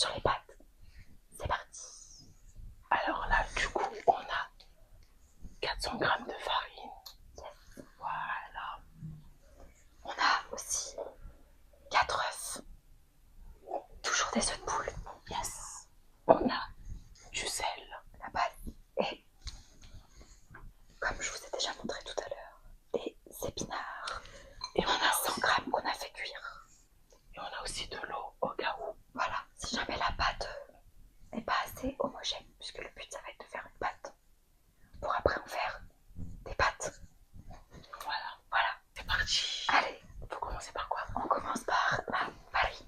sur les pâtes. C'est parti. Alors là, du coup, on a 400 grammes de farine. Yes. Voilà. On a aussi 4 œufs. Toujours des œufs de poule. Yes. On a du sel. La base. Et comme je vous ai déjà montré tout à l'heure, des épinards. Et on a 100 grammes qu'on a fait cuire. Et on a aussi de l'eau au cas où. Voilà, si jamais la pâte n'est pas assez homogène, puisque le but ça va être de faire une pâte pour après en faire des pâtes. Voilà, c'est parti. Allez, faut commencer par quoi? On commence par la farine.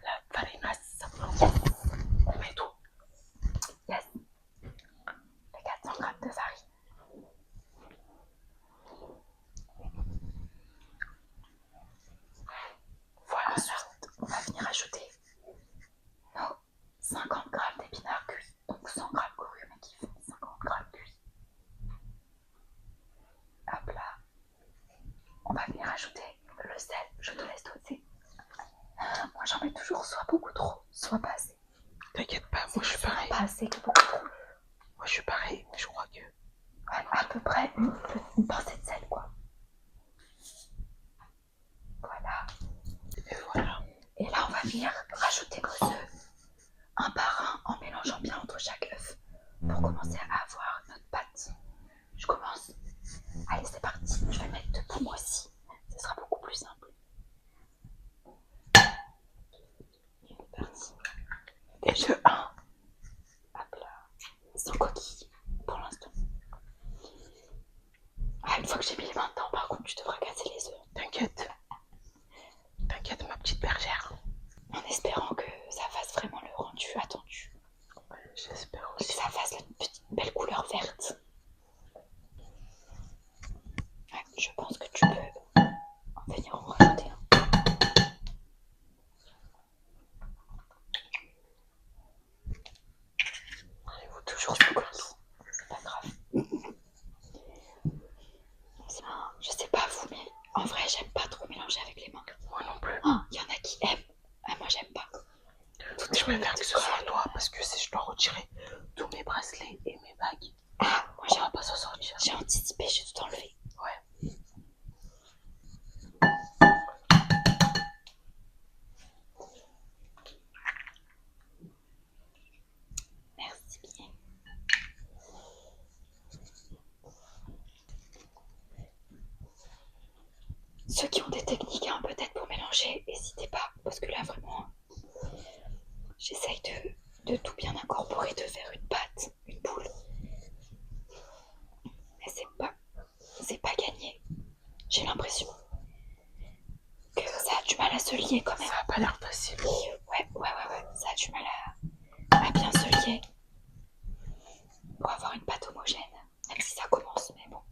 La farinasse. Yes. On met tout. Yes. Les 400 grammes de farine. Voilà. Ensuite, on va venir ajouter nos 50 grammes d'épinards cuits. Donc 100 grammes crus, mais qui fait 50 grammes cuits. Hop là. On va venir ajouter le sel. Je te laisse doser. Moi j'en mets toujours soit beaucoup trop, soit pas assez. T'inquiète pas, moi je suis pareil. Pas assez que beaucoup trop. Moi je suis pareil, mais je crois que... Ouais, à peu près une pincée de sel quoi. Voilà. Et voilà. Et là on va venir rajouter nos œufs un par un en mélangeant bien entre chaque œuf pour commencer à avoir notre pâte. Je commence. Allez c'est parti, je vais mettre debout moi aussi. Ce sera beaucoup plus simple. C'est parti. Et le 1. Hop là. Sans coquille pour l'instant. Ah, une fois que j'ai mis les mains dedans, par contre, tu devras casser les œufs. T'inquiète. T'inquiète, ma petite bergère. En espérant que ça fasse vraiment le rendu attendu. J'espère Et que aussi. ça fasse une petite belle couleur verte. Ouais, je pense que tu peux en venir en rajouter un. Il faut toujours se coller. C'est pas grave. Je sais pas vous, mais en vrai, j'aime pas trop mélanger avec les mains. Moi non plus. Il y en a qui aiment. Ah, moi, j'aime pas. Mais je préfère que ce soit toi parce que si je dois retirer tous mes bracelets et mes bagues, Moi, on va pas s'en sortir. J'ai anticipé, j'ai tout enlevé. Ouais. Merci bien. Ceux qui ont des techniques peut-être pour mélanger, n'hésitez pas, parce que là vraiment, j'essaye de tout bien incorporer, de faire une pâte, une boule. Mais c'est pas gagné. J'ai l'impression que ça a du mal à se lier quand même. Ça a pas l'air facile. Ouais, ça a du mal à bien se lier pour avoir une pâte homogène, même si ça commence, mais bon.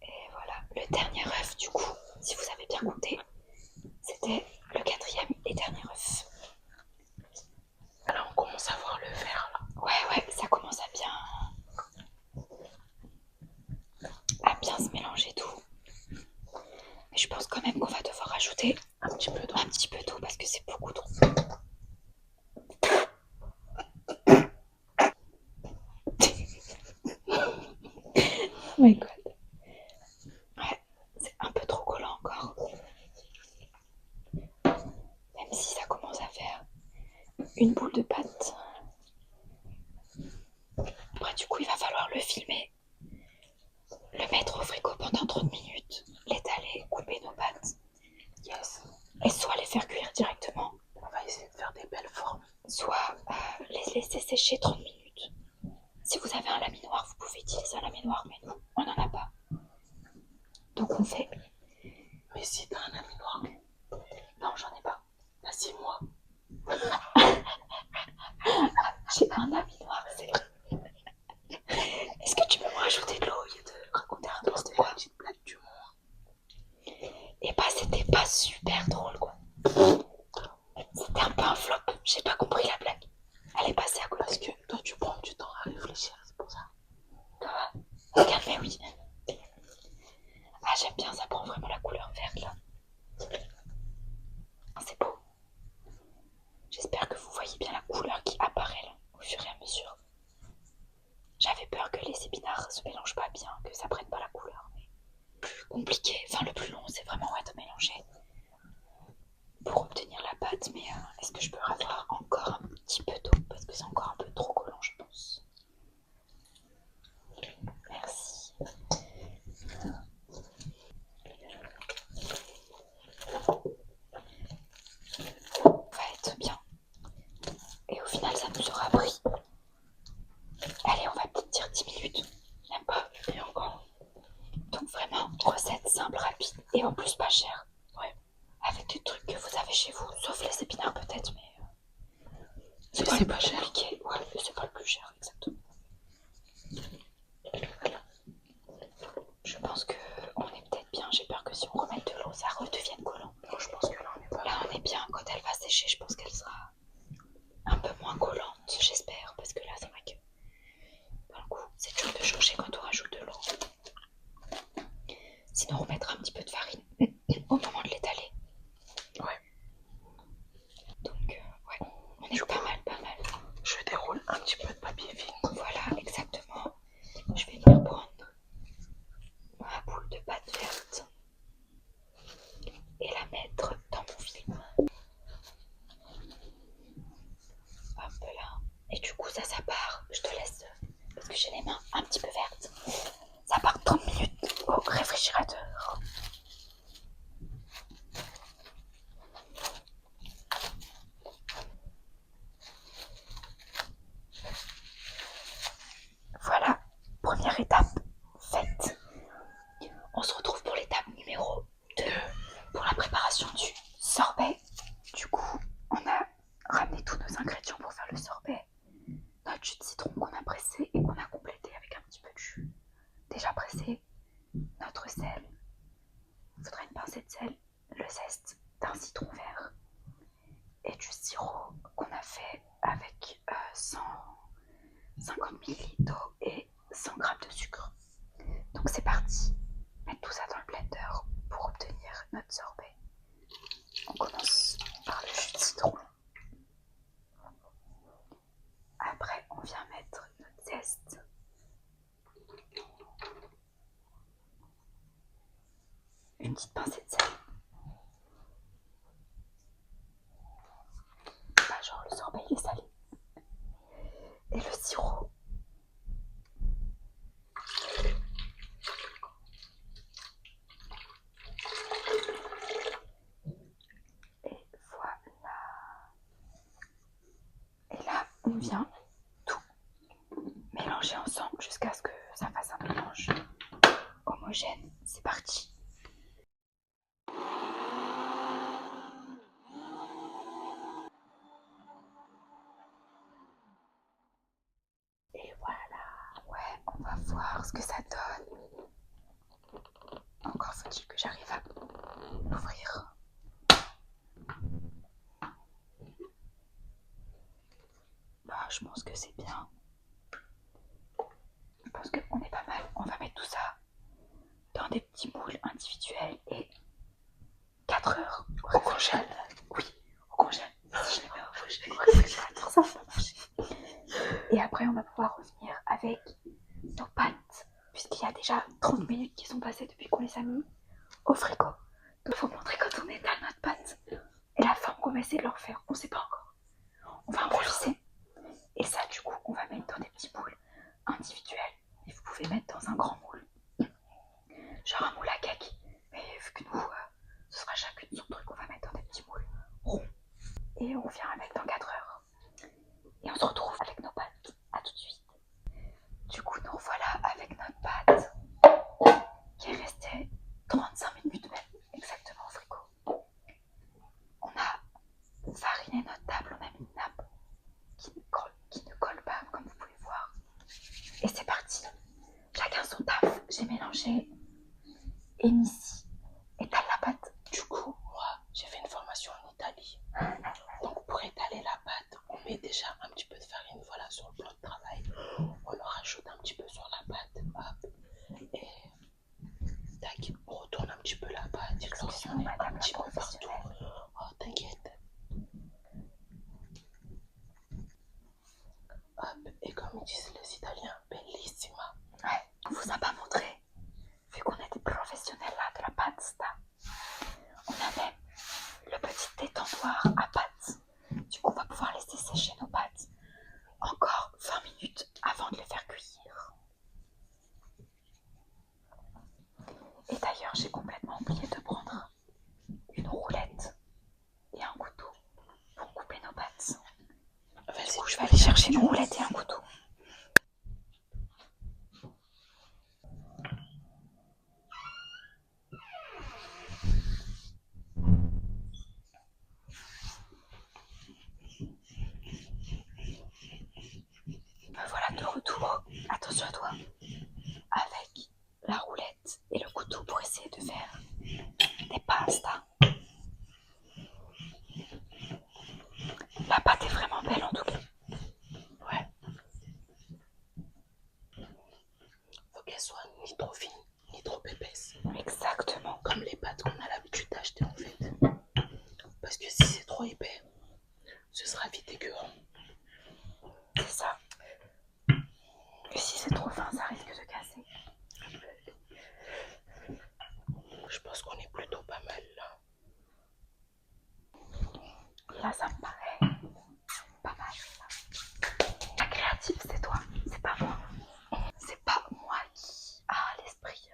Et voilà, le dernier œuf du coup, si vous avez bien compté, c'était le 4e et dernier œuf. Là on commence à voir le vert là. Ouais, ça commence à bien se mélanger tout. Mais je pense quand même qu'on va devoir ajouter un petit peu d'eau parce que c'est beaucoup trop. Oh my god. Ouais, c'est un peu trop collant encore. Même si ça commence à faire une boule de pâte. Après du coup il va falloir le filmer, le mettre au frigo pendant 30 minutes, l'étaler, couper nos pâtes. Yes. Et soit les faire cuire directement. On va essayer de faire des belles formes. Soit les laisser sécher 30 minutes. Si vous avez un laminoir, vous pouvez utiliser un laminoir, mais nous, on n'en a pas. Donc on fait... Mais si t'as un laminoir. Non, j'en ai pas. T'as 6 mois. J'ai un laminoir, c'est... Est-ce que tu peux me rajouter de l'eau au lieu de raconter un peu quoi? Petite blague d'humour. Et bah c'était pas super drôle quoi. C'était un peu un flop, j'ai pas compris la blague. Elle est passée à côté. Parce que toi tu prends du temps à réfléchir, c'est pour ça. Regarde, mais oui. Ah j'aime bien, ça prend vraiment la couleur verte là. pâte, mais est-ce que je peux avoir encore un petit peu d'eau parce que c'est encore un peu trop collant, je pense. Merci. On va être bien. Et au final, ça nous aura pris. Allez, on va peut-être dire 10 minutes. Même pas. Et encore. Donc vraiment, recette simple, rapide et en plus pas chère. Ouais. Avec des trucs que vous avez chez vous, sauf les épinards peut-être, mais c'est pas cher. Ouais, c'est pas le plus cher, exactement. Je pense que on est peut-être bien. J'ai peur que si on remet de l'eau, ça redevienne collant. Moi, je pense que là, on est pas. Là, on est bien. Quand elle va sécher, je pense qu'elle sera un peu moins collante, j'espère, parce que là, c'est vrai que pour le coup, c'est dur de changer quand on rajoute de l'eau. Sinon, on remettra un petit peu de farine au moment de l'étaler. Ouais. Donc, ouais, on est pas mal. Je déroule un petit peu de papier film. Voilà, exactement. Je vais venir prendre ma boule de pâte verte et la mettre dans mon film. Hop là. Et du coup, ça part. Je te laisse parce que j'ai les mains un petit peu vertes. Ça part 30 minutes au réfrigérateur. Voilà, première étape faite. On se retrouve pour l'étape numéro 2 pour la préparation du sorbet. Du coup, on a ramené tous nos ingrédients pour faire le sorbet. Notre jus de citron qu'on a pressé et qu'on a complété avec un petit peu de jus déjà pressé. Notre sel. Il faudrait une pincée de sel. Le zeste d'un citron vert. Et du sirop qu'on a fait avec 150 ml d'eau et 100 g de sucre. Donc c'est parti. Mettre tout ça dans le blender pour obtenir notre sorbet. On commence par le jus de citron. Après, on vient mettre notre zeste. Une petite pincée de sel. Pas genre le sorbet il est salé. Et le sirop. Et voilà. Et là, on vient tout mélanger ensemble jusqu'à ce que ça fasse un mélange homogène. C'est parti. Et voilà. Ouais, on va voir ce que ça donne. Encore faut-il que j'arrive à l'ouvrir. Bah, je pense que c'est bien. Je pense qu'on est pas mal. On va mettre tout ça dans des petits moules individuels et 4 heures au congèle. Oui, au congèle. Si je les mets au réfrigérateur, ça va marcher. Et après, on va pouvoir revenir avec nos pâtes, puisqu'il y a déjà 30 minutes qui sont passées depuis qu'on les a mis au frigo. Donc, il faut montrer quand on étale notre pâte et la forme qu'on va essayer de leur faire. On ne sait pas encore. On va improviser. Et ça, du coup, on va mettre dans des petits moules individuels. Et vous pouvez mettre dans un grand moule. Genre un moule à cake. Mais vu que nous, ce sera chacune son truc, on va mettre dans des petits moules ronds. Et on revient avec dans 4 heures. Et on se retrouve avec nos pâtes. A tout de suite. Du coup, nous revoilà avec notre pâte qui est restée 35 minutes même, exactement au frigo. On a fariné notre table, on a mis une nappe qui ne colle pas, comme vous pouvez voir. Et c'est parti. Chacun son taf. J'ai mélangé Enici étale la pâte. Du coup, moi, j'ai fait une formation en Italie. Donc, pour étaler la pâte, on met déjà un petit peu de farine, voilà, sur le plan de travail. On en rajoute un petit peu sur la pâte, hop. Et tac, on retourne un petit peu la pâte. Excusez-moi, madame un petit la peu partout. professionnelle. Oh, t'inquiète. Hop, et comme disent les Italiens, bellissima. Ouais, on vous a pas montré, vu qu'on est des professionnels là de la pasta. On a même le petit étendoir à pâte vais aller chercher une roulette et un couteau. Me voilà de retour, attention à toi, avec la roulette et le couteau pour essayer de faire des pastas. La pâte est vraiment belle en tout cas. Ouais. Faut qu'elle soit ni trop fine, ni trop épaisse. Exactement. Comme les pâtes qu'on a l'habitude d'acheter en fait. Parce que si c'est trop épais, ce sera vite écœurant. C'est ça. Et si c'est trop fin, ça risque de casser. Je pense qu'on est plutôt pas mal là. Là, ça me paraît pas mal. La créative, c'est toi, c'est pas moi. C'est pas moi qui a l'esprit.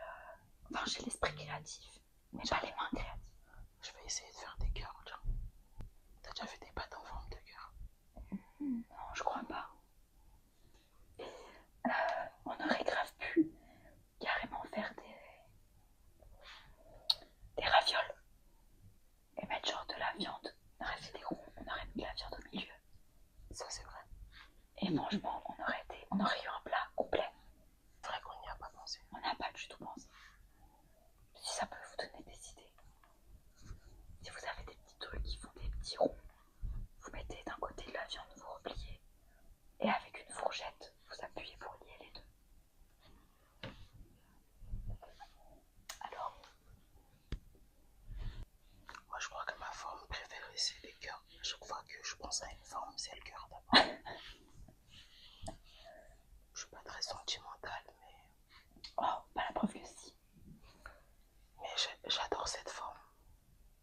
Enfin, j'ai l'esprit créatif, mais pas les mains créatives. Je vais essayer de faire des cœurs, tiens. T'as déjà fait des pâtes en forme de cœur? Non, je crois pas. On aurait grave pu carrément faire des ravioles et mettre genre de la viande. On aurait fait des ronds, on aurait mis de la viande au milieu. Ça c'est vrai. Et franchement, on aurait eu un plat complet. C'est vrai qu'on n'y a pas pensé. On n'a pas du tout pensé. Si ça peut vous donner des idées. Si vous avez des petits trucs qui font des petits ronds, vous mettez d'un côté de la viande, vous repliez. Et avec une fourchette, vous appuyez pour lier les deux. Alors, Moi je crois que ma forme préférée c'est les cœurs. À chaque fois que je pense à une forme, c'est le cœur d'abord. Je suis pas très sentimentale, mais oh, pas la preuve que si. j'adore cette forme.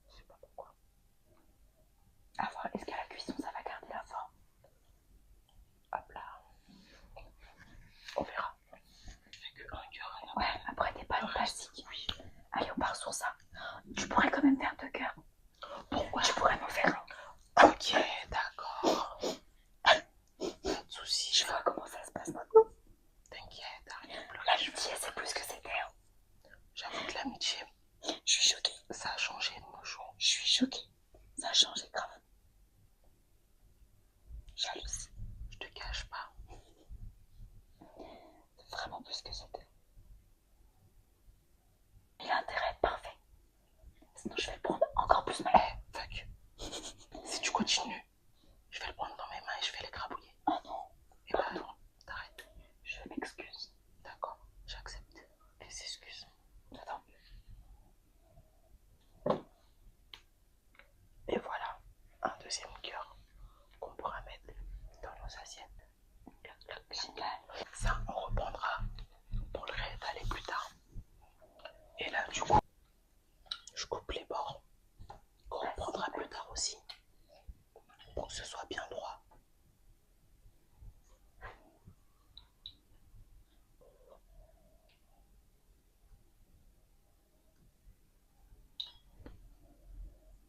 Je sais pas pourquoi. À voir, est-ce qu'à la cuisson ça va garder la forme? Hop là. On verra. Je fais que un cœur. Ouais, après des pâtes plastiques. Oui. Allez, on part sur ça. Tu pourrais quand même faire 2 cœurs. Pourquoi? Tu pourrais m'en faire un. Ok, d'accord. Pas de soucis. Je vois comment ça se passe maintenant. T'inquiète, arrête de pleurer. L'amitié, c'est plus que c'était. J'avoue que l'amitié, Je suis choquée. ça a changé de nos jours. Je suis choquée. Ça a changé grave. Jalousie. Je te cache pas. C'est vraiment plus que c'était. Il a intérêt à être parfait. Sinon, je vais le prendre encore plus mal. Eh, fuck. Si tu continues, je vais le prendre dans mes mains et je vais l'écrabouiller. Oh non. Et bah non, t'arrêtes. Je m'excuse. D'accord, j'accepte les excuses. Attends. Et voilà, un deuxième cœur qu'on pourra mettre dans nos assiettes. Génial. Ça, on reprendra pour le réétaler plus tard. Et là, du coup, je coupe les bords qu'on reprendra plus tard aussi pour que ce soit bien droit.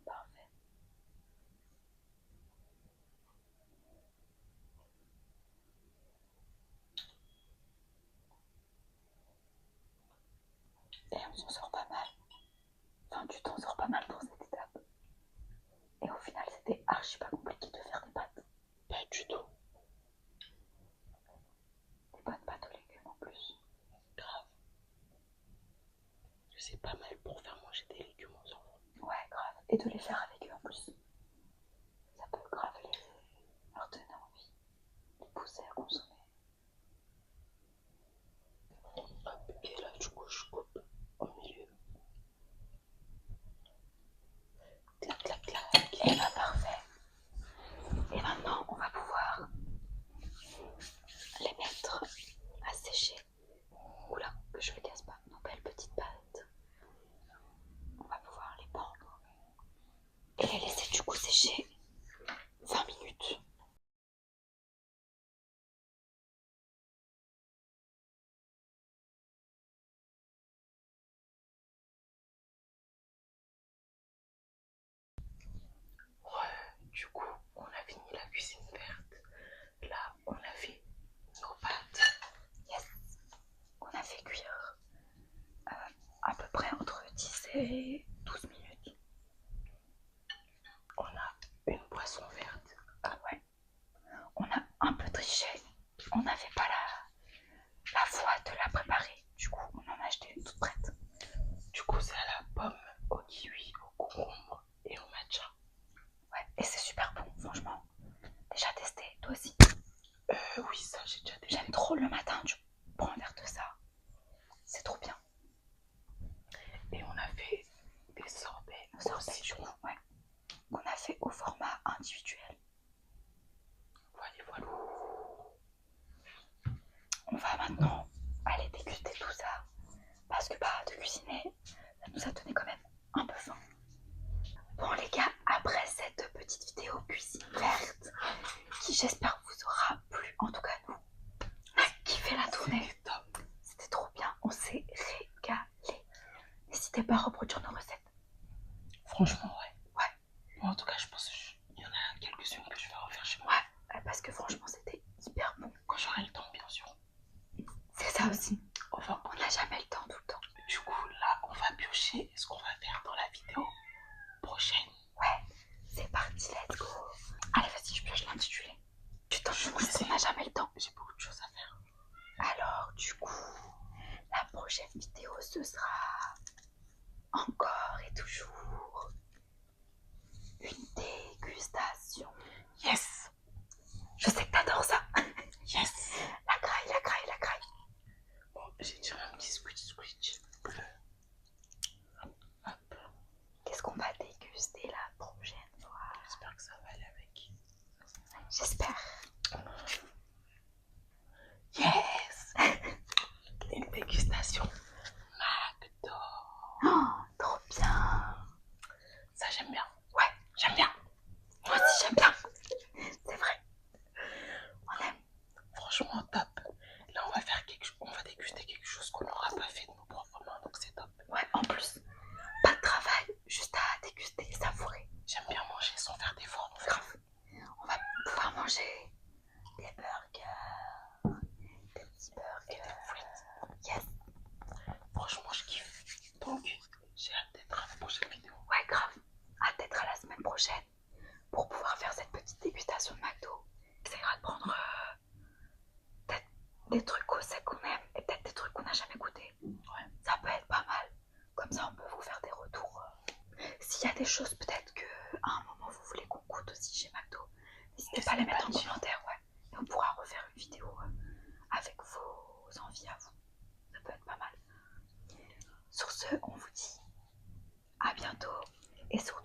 Parfait. Et on s'en sort pas mal. Enfin, tu t'en sors pas mal pour cette étape. Et au final, c'était archi pas compliqué de faire des pâtes. Pas du tout. Des bonnes pâtes aux légumes en plus. Grave. C'est pas mal pour faire manger des légumes aux enfants. Ouais, grave. Et de les faire avec eux en plus. Ça peut grave leur donner envie. Les pousser à consommer. Hop, et là, du coup, je coupe au milieu. Clac, clac, clac. Et bah parfait. Et maintenant, on va pouvoir les mettre à sécher. Oula, que je le casse pas. Nos belles petites pâtes. On va pouvoir les pendre. Et les laisser du coup sécher 20 minutes. format individuel. Voilà. On va maintenant aller déguster tout ça parce que de cuisiner, ça nous a donné quand même un peu faim. Bon les gars, après cette petite vidéo cuisine verte qui j'espère vous aura plu, en tout cas nous, on a kiffé la tournée. C'était top. C'était trop bien, on s'est régalé. N'hésitez pas à reproduire nos recettes. Franchement, ouais. Ouais. En tout cas, je pense qu'il y en a quelques-unes que je vais refaire chez moi. Ouais, parce que franchement c'était hyper bon. Quand j'aurai le temps, bien sûr. C'est ça aussi. Enfin, on n'a jamais le temps tout le temps. Du coup, là, on va piocher ce qu'on va faire dans la vidéo prochaine. Ouais, c'est parti, let's go. Allez, vas-y, je pioche l'intitulé. Putain, on n'a jamais le temps. J'ai beaucoup de choses à faire. Alors, du coup, la prochaine vidéo, ce sera encore et toujours une dégustation. Yes! Je sais que t'adores ça. Yes! La graille. Bon, j'ai tiré un petit squitch bleu. Hop. Qu'est-ce qu'on va déguster la prochaine fois? J'espère que ça va aller avec. J'espère. Yes! Une dégustation McDo. Oh, trop bien. Ça, j'aime bien. Ouais, J'aime bien. moi aussi j'aime bien. C'est vrai. On aime. Franchement, top. Là, on va déguster quelque chose qu'on n'aura pas fait de nos propres mains, donc c'est top. Ouais, en plus, pas de travail, juste à déguster, savourer. J'aime bien manger sans faire d'efforts. En fait. Grave. On va pouvoir manger des burgers, des petits burgers. Et des frites. Yes. Franchement, je kiffe. Donc, j'ai hâte d'être à la prochaine vidéo. Ouais, grave. Hâte d'être à la semaine prochaine pour pouvoir faire cette petite dégustation de McDo. Essayera de prendre peut-être des trucs au sec qu'on aime et peut-être des trucs qu'on n'a jamais goûté. Ouais. Ça peut être pas mal. Comme ça, on peut vous faire des retours. S'il y a des choses peut-être qu'à un moment vous voulez qu'on goûte aussi chez McDo, n'hésitez pas à les mettre en commentaire. Ouais. Et on pourra refaire une vidéo avec vos envies à vous. Ça peut être pas mal. Sur ce, on vous dit à bientôt et surtout